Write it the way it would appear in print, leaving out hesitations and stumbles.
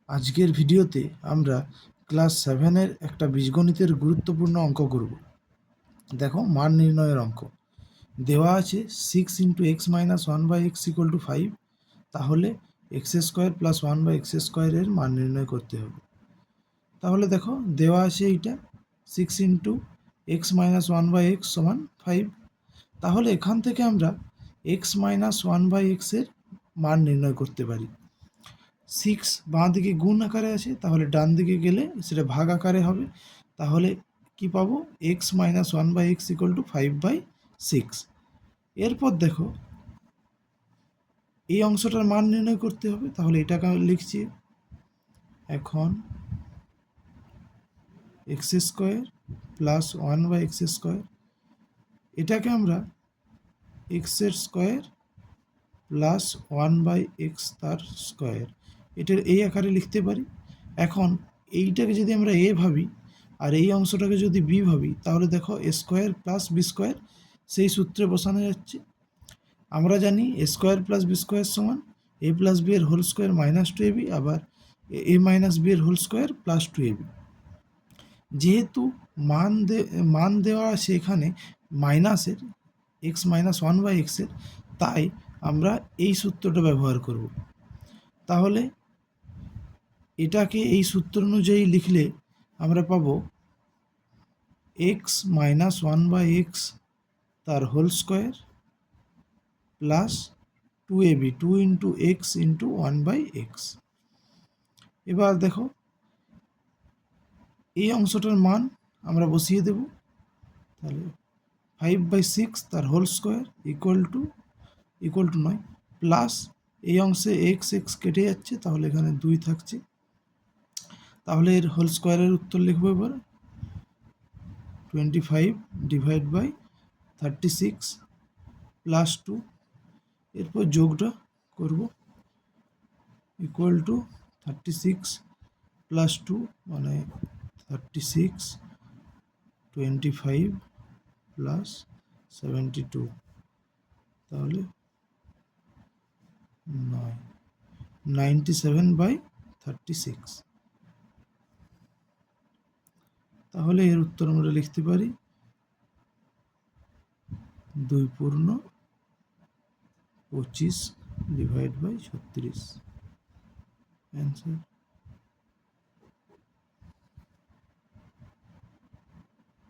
আজকের ভিডিওতে আমরা ক্লাস 7-এর একটা বীজগণিতের গুরুত্বপূর্ণ অঙ্ক করব। দেখো, মান নির্ণয়ের অঙ্ক দেওয়া আছে 6 × x - 1/x = 5, তাহলে x² + 1/x² এর মান নির্ণয় করতে হবে। তাহলে দেখো, দেওয়া আছে এইটা 6 × x - 1/x = 5, তাহলে এখান থেকে আমরা x - 1/x এর মান নির্ণয় করতে পারি। 6 বাঁ দিকে গুণ আকারে আছে, তাহলে ডান দিকে গেলে সেটা ভাগ আকারে হবে। তাহলে কি পাবো? x - 1/x = 5/6। এরপর দেখো, এই অংশটার মান নির্ণয় করতে হবে, তাহলে এটাকে আমি লিখছি। এখন x² + 1/x², এটাকে আমরা x² + 1/x তার স্কোয়ার, এটার এই আকারে লিখতে পারি। এখন এইটাকে যদি আমরা এ ভাবি আর এই অংশটাকে যদি বি ভাবি, তাহলে দেখো a² + b² সেই সূত্রে বসানো যাচ্ছে। আমরা জানি a² + b² = a + b এর হোল স্কোয়ার -2ab, আবার a - b এর হোল স্কোয়ার +2ab। যেহেতু মান দেওয়া আছে এখানে মাইনাসের, x - 1/x এর, তাই আমরা এই সূত্রটা ব্যবহার করব। তাহলে এটাকে এই সূত্র অনুযায়ী লিখলে আমরা পাবো x - 1/x তার whole square plus 2ab, 2 × x × 1/x। এবার দেখো, এই অংশটার মান আমরা বসিয়ে দেব। তাহলে 5/6 তার হোল স্কোয়ার ইকুয়াল টু নয়, প্লাস এই অংশে x কেটে যাচ্ছে, তাহলে এখানে 2 থাকছে। তাহলে এর হোল স্কোয়ারের উত্তর লিখবো এবার 25/36 + 2। এরপর যোগটা করব, = 36 + 2 মানে 36, 25 + 72, তাহলে 97/36। তাহলে এর উত্তর আমরা লিখতে পারি 2 × 25/36 অ্যান্সার।